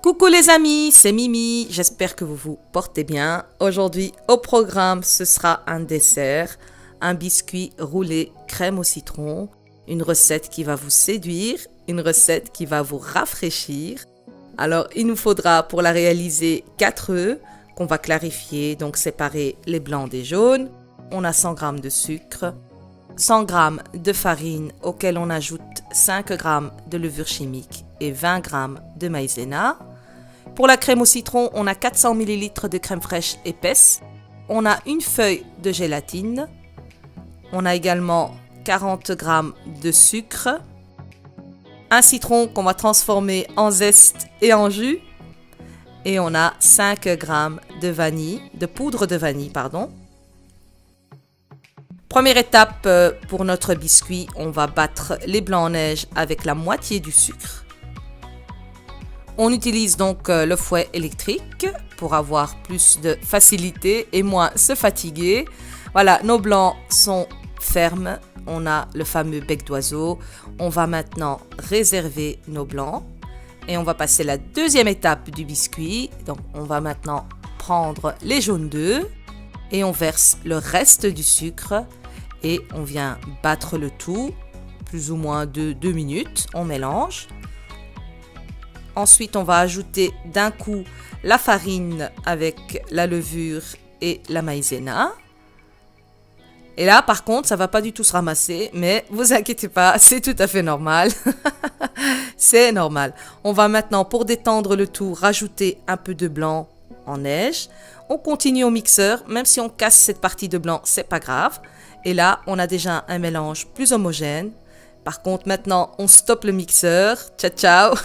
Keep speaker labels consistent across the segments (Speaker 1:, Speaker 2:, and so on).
Speaker 1: Coucou les amis, c'est Mimi, j'espère que vous vous portez bien. Aujourd'hui au programme, ce sera un dessert, un biscuit roulé crème au citron, une recette qui va vous séduire, une recette qui va vous rafraîchir. Alors il nous faudra pour la réaliser 4 œufs qu'on va clarifier, donc séparer les blancs des jaunes. On a 100 g de sucre, 100 g de farine auquel on ajoute 5 g de levure chimique et 20 g de maïzena. Pour la crème au citron, on a 400 ml de crème fraîche épaisse. On a une feuille de gélatine. On a également 40 g de sucre. Un citron qu'on va transformer en zeste et en jus. Et on a 5 g de poudre de vanille, pardon. Première étape pour notre biscuit, on va battre les blancs en neige avec la moitié du sucre. On utilise donc le fouet électrique pour avoir plus de facilité et moins se fatiguer. Voilà, nos blancs sont fermes. On a le fameux bec d'oiseau. On va maintenant réserver nos blancs et on va passer la deuxième étape du biscuit. Donc, on va maintenant prendre les jaunes d'œufs et on verse le reste du sucre et on vient battre le tout, plus ou moins de 2 minutes. On mélange. Ensuite, on va ajouter d'un coup la farine avec la levure et la maïzena. Et là, par contre, ça ne va pas du tout se ramasser, mais vous inquiétez pas, c'est tout à fait normal. C'est normal. On va maintenant, pour détendre le tout, rajouter un peu de blanc en neige. On continue au mixeur, même si on casse cette partie de blanc, c'est pas grave. Et là, on a déjà un mélange plus homogène. Par contre, maintenant, on stoppe le mixeur. Ciao, ciao.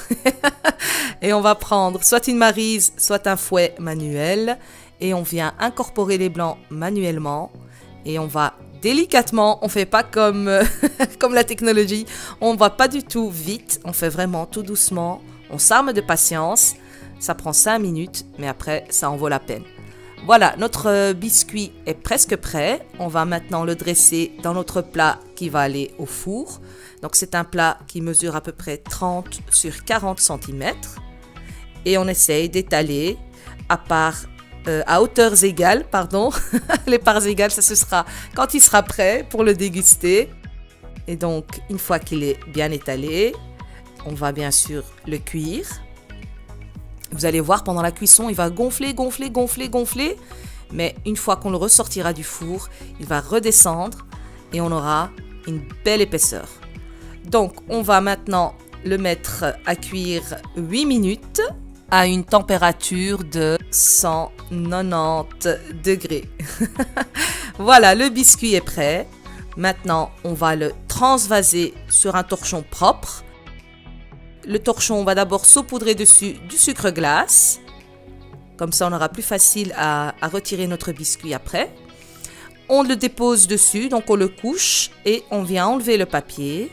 Speaker 1: Et on va prendre soit une maryse, soit un fouet manuel. Et on vient incorporer les blancs manuellement. Et on va délicatement, on ne fait pas comme la technologie. On ne va pas du tout vite. On fait vraiment tout doucement. On s'arme de patience. Ça prend 5 minutes, mais après, ça en vaut la peine. Voilà, notre biscuit est presque prêt. On va maintenant le dresser dans notre plat qui va aller au four. Donc c'est un plat qui mesure à peu près 30 sur 40 cm. Et on essaye d'étaler à hauteurs égales, pardon. Les parts égales, ça ce sera quand il sera prêt pour le déguster. Et donc, une fois qu'il est bien étalé, on va bien sûr le cuire. Vous allez voir, pendant la cuisson, il va gonfler. Mais une fois qu'on le ressortira du four, il va redescendre et on aura une belle épaisseur. Donc, on va maintenant le mettre à cuire 8 minutes à une température de 190 degrés. Voilà, le biscuit est prêt. Maintenant, on va le transvaser sur un torchon propre. Le torchon, on va d'abord saupoudrer dessus du sucre glace. Comme ça, on aura plus facile à retirer notre biscuit après. On le dépose dessus, donc on le couche et on vient enlever le papier.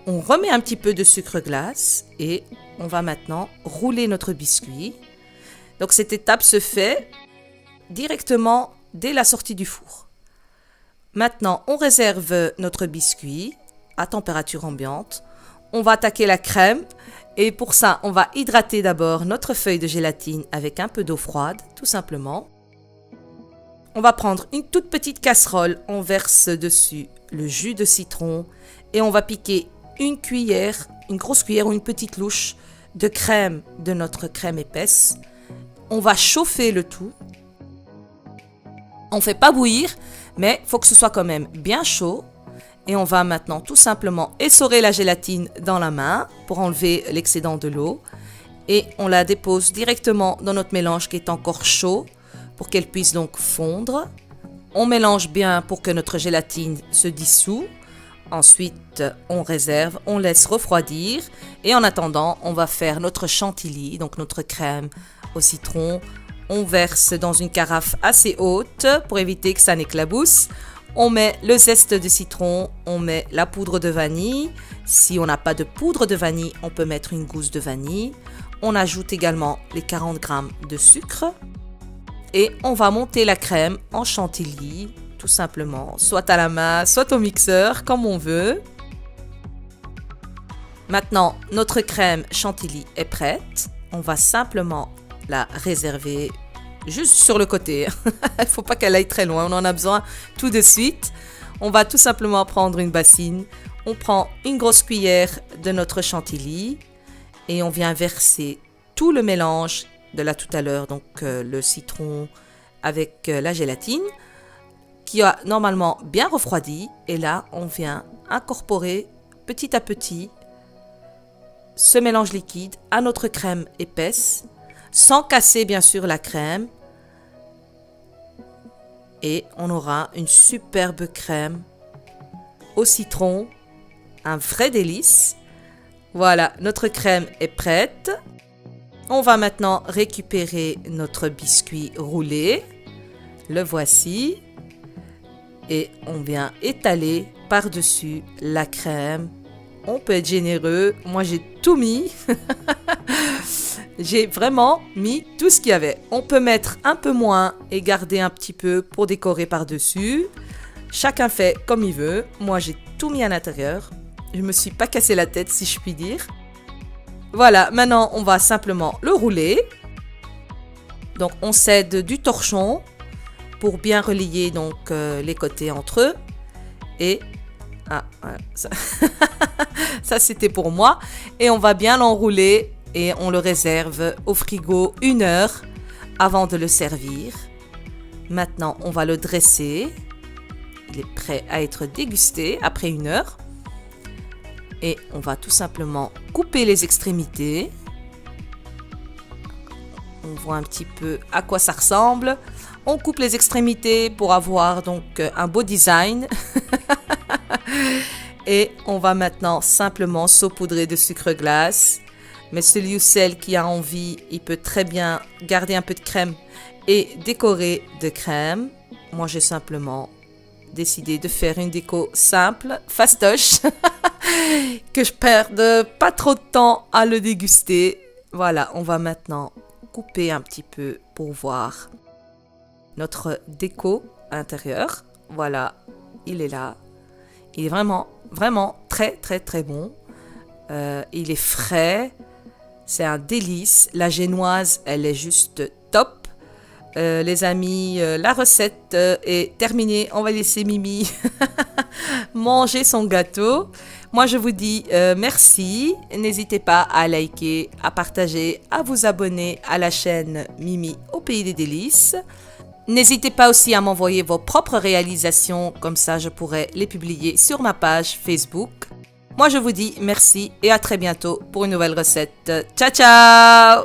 Speaker 1: On remet un petit peu de sucre glace et on va maintenant rouler notre biscuit. Donc cette étape se fait directement dès la sortie du four. Maintenant, on réserve notre biscuit à température ambiante. On va attaquer la crème et pour ça, on va hydrater d'abord notre feuille de gélatine avec un peu d'eau froide, tout simplement. On va prendre une toute petite casserole, on verse dessus le jus de citron et on va piquer une grosse cuillère ou une petite louche de crème de notre crème épaisse. On va chauffer le tout. On ne fait pas bouillir, mais il faut que ce soit quand même bien chaud. Et on va maintenant tout simplement essorer la gélatine dans la main pour enlever l'excédent de l'eau. Et on la dépose directement dans notre mélange qui est encore chaud pour qu'elle puisse donc fondre. On mélange bien pour que notre gélatine se dissout. Ensuite, on réserve, on laisse refroidir. Et en attendant, on va faire notre chantilly, donc notre crème au citron. On verse dans une carafe assez haute pour éviter que ça n'éclabousse. On met le zeste de citron, on met la poudre de vanille. Si on n'a pas de poudre de vanille, on peut mettre une gousse de vanille. On ajoute également les 40 g de sucre. Et on va monter la crème en chantilly, tout simplement, soit à la main, soit au mixeur, comme on veut. Maintenant, notre crème chantilly est prête. on va simplement la réserver juste sur le côté. Il ne faut pas qu'elle aille très loin, on en a besoin tout de suite. On va tout simplement prendre une bassine, on prend une grosse cuillère de notre chantilly et on vient verser tout le mélange de là tout à l'heure, donc le citron avec la gélatine qui a normalement bien refroidi. Et là, on vient incorporer petit à petit ce mélange liquide à notre crème épaisse, sans casser bien sûr la crème. Et on aura une superbe crème au citron, un vrai délice. Voilà, notre crème est prête. On va maintenant récupérer notre biscuit roulé. Le voici. Et on vient étaler par-dessus la crème. On peut être généreux. Moi, j'ai tout mis. J'ai vraiment mis tout ce qu'il y avait. On peut mettre un peu moins et garder un petit peu pour décorer par-dessus. Chacun fait comme il veut. Moi, j'ai tout mis à l'intérieur. Je ne me suis pas cassé la tête, si je puis dire. Voilà, maintenant, on va simplement le rouler. Donc, on cède du torchon pour bien relier donc, les côtés entre eux. Et voilà, ça c'était pour moi. Et on va bien l'enrouler et on le réserve au frigo 1 heure avant de le servir. Maintenant, on va le dresser. Il est prêt à être dégusté après 1 heure. Et on va tout simplement couper les extrémités. On voit un petit peu à quoi ça ressemble. On coupe les extrémités pour avoir donc un beau design. Et on va maintenant simplement saupoudrer de sucre glace. Mais celui ou celle qui a envie, il peut très bien garder un peu de crème et décorer de crème. Moi, j'ai simplement décidé de faire une déco simple, fastoche, que je perde pas trop de temps à le déguster. Voilà, on va maintenant couper un petit peu pour voir notre déco intérieur. Voilà, il est là. Il est vraiment, vraiment très, très, très bon. Il est frais. C'est un délice. La génoise, elle est juste top. Les amis, la recette est terminée. On va laisser Mimi manger son gâteau. Moi, je vous dis merci. N'hésitez pas à liker, à partager, à vous abonner à la chaîne Mimi au Pays des Délices. N'hésitez pas aussi à m'envoyer vos propres réalisations, comme ça je pourrai les publier sur ma page Facebook. Moi, je vous dis merci et à très bientôt pour une nouvelle recette. Ciao, ciao!